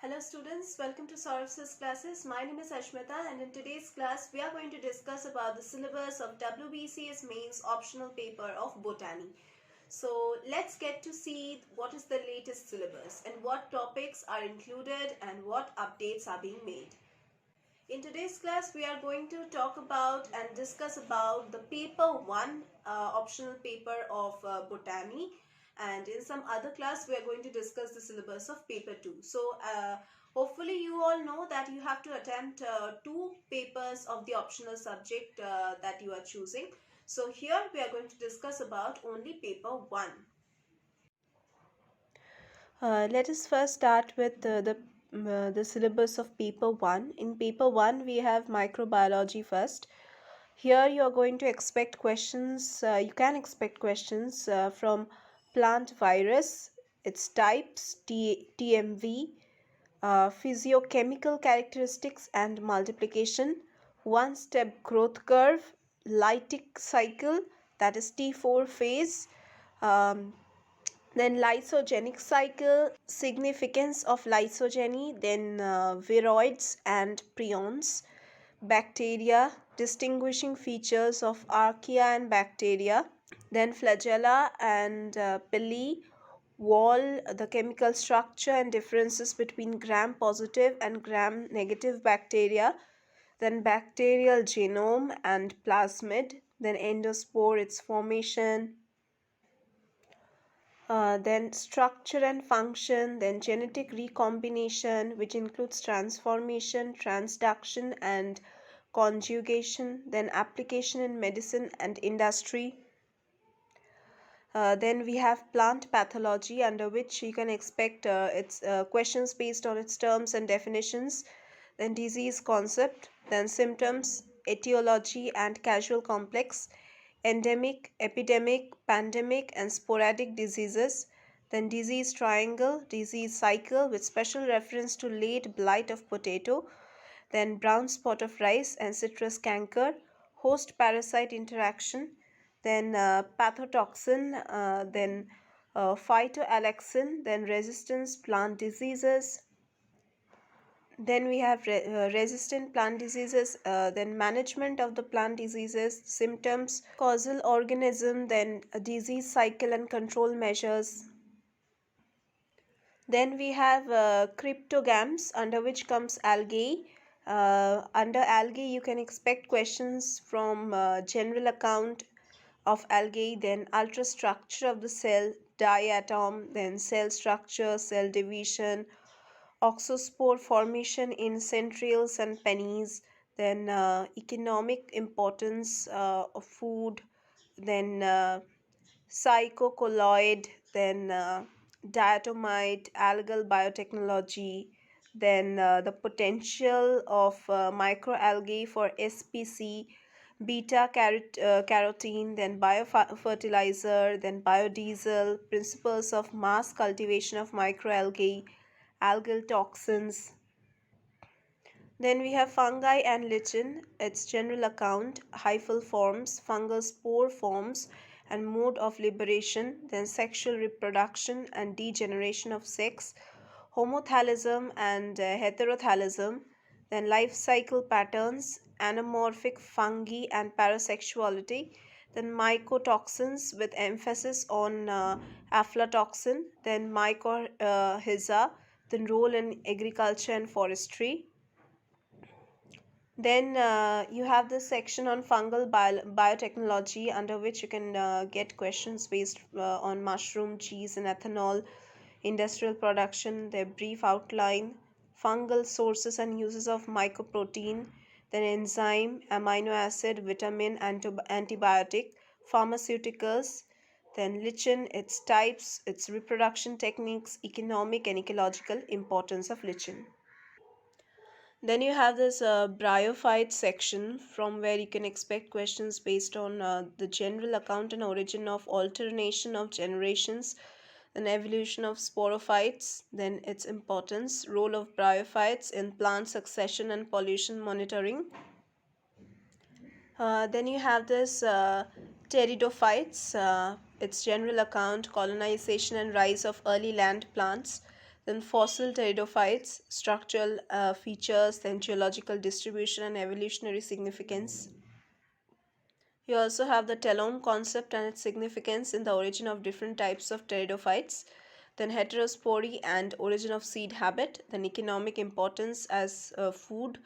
Hello students, welcome to Saurabh's classes. My name is Ashmita and in today's class we are going to discuss about the syllabus of WBCS Mains optional paper of Botany. So let's get to see what is the latest syllabus and what topics are included and what updates are being made. In today's class we are going to talk about and discuss about the paper 1 optional paper of Botany, and in some other class we are going to discuss the syllabus of paper 2. So hopefully you all know that you have to attempt 2 papers of the optional subject that you are choosing. So here we are going to discuss about only paper 1. Let us first start with the syllabus of paper 1. In paper 1 we have microbiology first. Here you are going to expect questions, you can expect questions from plant virus, its types, TMV, physiochemical characteristics and multiplication, one-step growth curve, lytic cycle, that is T4 phase, um, then lysogenic cycle, significance of lysogeny, then viroids and prions, bacteria, distinguishing features of archaea and bacteria, then flagella and pili, wall, the chemical structure and differences between gram-positive and gram-negative bacteria, then bacterial genome and plasmid, then endospore, its formation, then structure and function, then genetic recombination, which includes transformation, transduction, and conjugation, then application in medicine and industry. Then we have plant pathology, under which you can expect its questions based on its terms and definitions, then disease concept, then symptoms, etiology and causal complex, endemic, epidemic, pandemic, and sporadic diseases, then disease triangle, disease cycle with special reference to late blight of potato, then brown spot of rice and citrus canker, host parasite interaction, then pathotoxin, then phytoalexin, then resistance plant diseases. Then we have resistant plant diseases, then management of the plant diseases, symptoms, causal organism, then disease cycle and control measures. Then we have cryptogams, under which comes algae. Under algae, you can expect questions from general account of algae, then ultrastructure of the cell, diatom, then cell structure, cell division, oxospore formation in centrioles and pennies, then economic importance of food, then psychocolloid, then diatomite, algal biotechnology, then the potential of microalgae for SPC, beta carotene, then biofertilizer, then biodiesel, principles of mass cultivation of microalgae, algal toxins. Then we have fungi and lichen, its general account, hyphal forms, fungal spore forms, and mode of liberation, then sexual reproduction and degeneration of sex, homothalism and heterothalism, then life cycle patterns, anamorphic fungi and parasexuality, then mycotoxins with emphasis on aflatoxin, then mycorrhiza, then role in agriculture and forestry. Then you have this section on fungal biotechnology, under which you can get questions based on mushroom, cheese, and ethanol, industrial production, their brief outline, fungal sources and uses of mycoprotein, then enzyme, amino acid, vitamin, antibiotic, pharmaceuticals, then lichen, its types, its reproduction techniques, economic and ecological importance of lichen. Then you have this bryophyte section, from where you can expect questions based on the general account and origin of alternation of generations, then evolution of sporophytes, then its importance, role of bryophytes in plant succession and pollution monitoring. Then you have this pteridophytes, its general account, colonization and rise of early land plants, then fossil pteridophytes, structural features, then geological distribution and evolutionary significance. You also have the telome concept and its significance in the origin of different types of pteridophytes, then heterospory and origin of seed habit, then economic importance as food,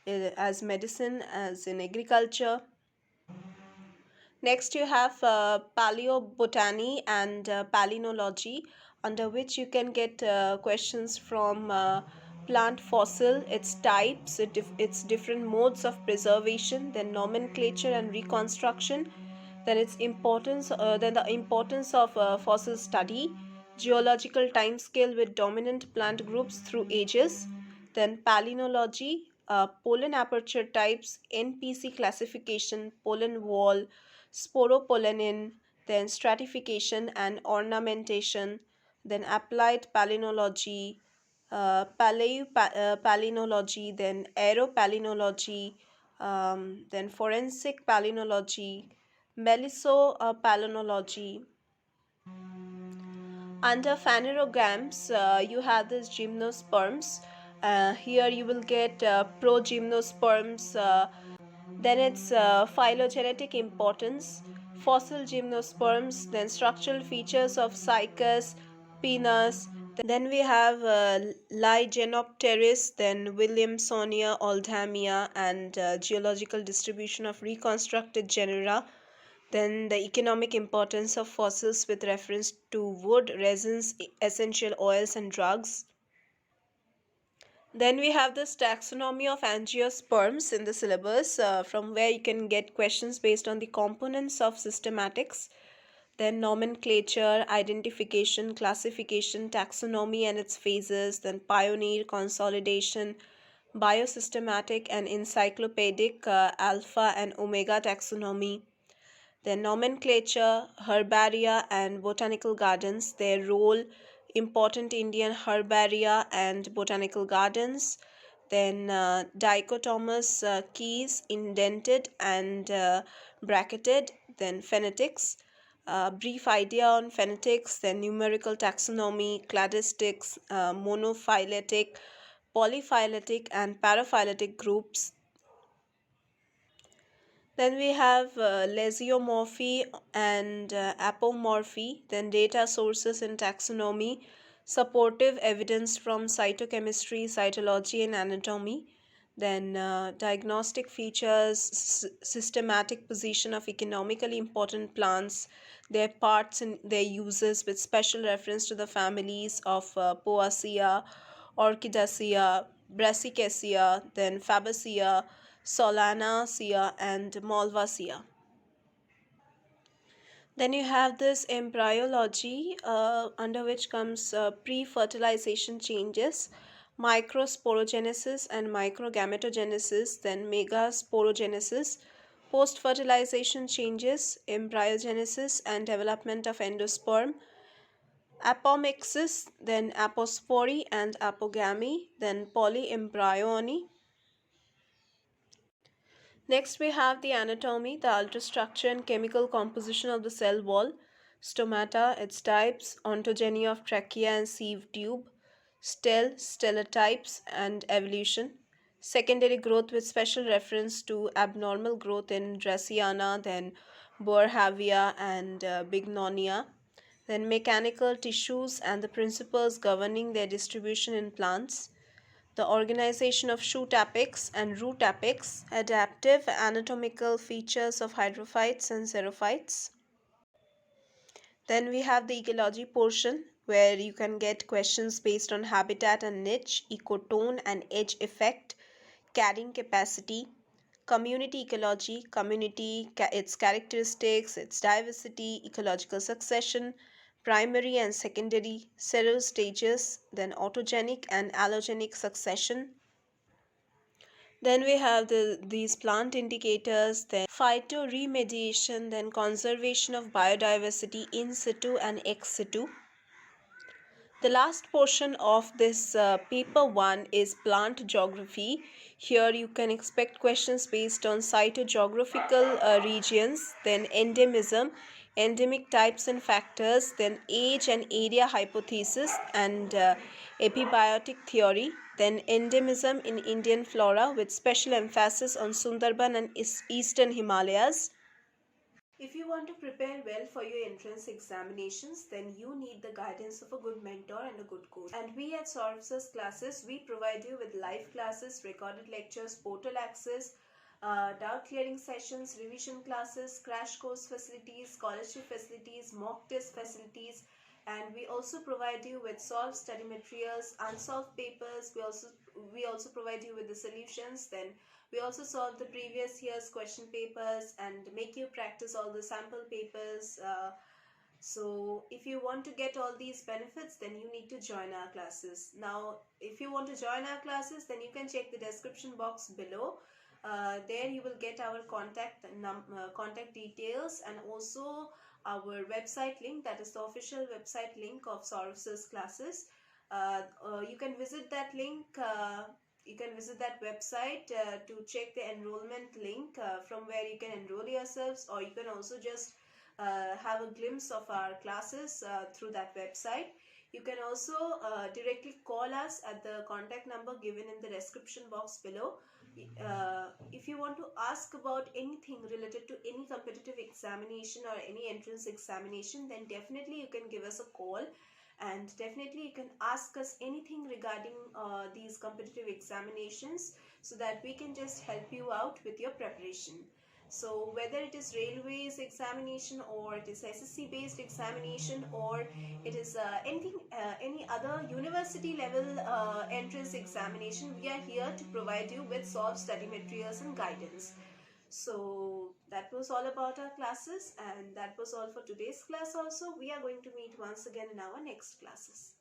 as medicine, as in agriculture. Next, you have paleobotany and palynology, under which you can get questions from plant fossil, its types, its different modes of preservation, then nomenclature and reconstruction, then the importance of fossil study, geological timescale with dominant plant groups through ages, then palynology, pollen aperture types, NPC classification, pollen wall, sporopollenin, then stratification and ornamentation, then applied palynology, palynology, then aeropalinology, then forensic palynology, melisopaleontology. Under phanerogams, you have this gymnosperms. Here you will get progymnosperms, then its phylogenetic importance, fossil gymnosperms, then structural features of cycas, penis. Then we have Lygenopteris, then Williamsonia, Oldhamia, and geological distribution of reconstructed genera. Then the economic importance of fossils with reference to wood, resins, essential oils, and drugs. Then we have this taxonomy of angiosperms in the syllabus, from where you can get questions based on the components of systematics, then nomenclature, identification, classification, taxonomy and its phases, then pioneer, consolidation, biosystematic and encyclopedic, alpha and omega taxonomy, then nomenclature, herbaria and botanical gardens, their role, important Indian herbaria and botanical gardens, then dichotomous keys, indented and bracketed, then phonetics, brief idea on phonetics, then numerical taxonomy, cladistics, monophyletic, polyphyletic and paraphyletic groups. Then we have lesiomorphy and apomorphy, then data sources in taxonomy, supportive evidence from cytochemistry, cytology, and anatomy, then diagnostic features, systematic position of economically important plants, their parts and their uses with special reference to the families of Poaceae, Orchidaceae, Brassicaceae, then Fabaceae, Solanaceae, and Malvaceae. Then you have this embryology, under which comes pre-fertilization changes, microsporogenesis and microgametogenesis, then megasporogenesis, post-fertilization changes, embryogenesis and development of endosperm, apomixis, then apospory and apogamy, then polyembryony. Next, we have the anatomy, the ultrastructure and chemical composition of the cell wall, stomata, its types, ontogeny of trachea and sieve tube, stellar types, and evolution. Secondary growth with special reference to abnormal growth in Dracaena, then Boerhaavia and Bignonia. Then mechanical tissues and the principles governing their distribution in plants, the organization of shoot apex and root apex, adaptive anatomical features of hydrophytes and xerophytes. Then we have the ecology portion where you can get questions based on habitat and niche, ecotone and edge effect, carrying capacity, community ecology, its characteristics, its diversity, ecological succession, primary and secondary, several stages, then autogenic and allogenic succession. Then we have these plant indicators, then phytoremediation, then conservation of biodiversity in situ and ex situ. The last portion of this paper 1 is plant geography. Here you can expect questions based on cytogeographical regions, then endemism, endemic types and factors, then age and area hypothesis and epibiotic theory, then endemism in Indian flora with special emphasis on Sundarban and eastern Himalayas. If you want to prepare well for your entrance examinations, then you need the guidance of a good mentor and a good coach. And we at Sources Classes, we provide you with live classes, recorded lectures, portal access, doubt clearing sessions, revision classes, crash course facilities, scholarship facilities, mock test facilities, and we also provide you with solved study materials, unsolved papers. We also provide you with the solutions. Then we also solve the previous year's question papers and make you practice all the sample papers. So if you want to get all these benefits, then you need to join our classes. Now, if you want to join our classes, then you can check the description box below. There you will get our contact details and also our website link, that is the official website link of Soros's classes. You can visit that link. You can visit that website to check the enrollment link from where you can enroll yourselves, or you can also just have a glimpse of our classes through that website. You can also directly call us at the contact number given in the description box below. If you want to ask about anything related to any competitive examination or any entrance examination, then definitely you can give us a call, and definitely you can ask us anything regarding these competitive examinations, so that we can just help you out with your preparation. So whether it is railways examination, or it is SSC based examination, or it is any other university level entrance examination, we are here to provide you with solved study materials and guidance. So that was all about our classes, and that was all for today's class also. We are going to meet once again in our next classes.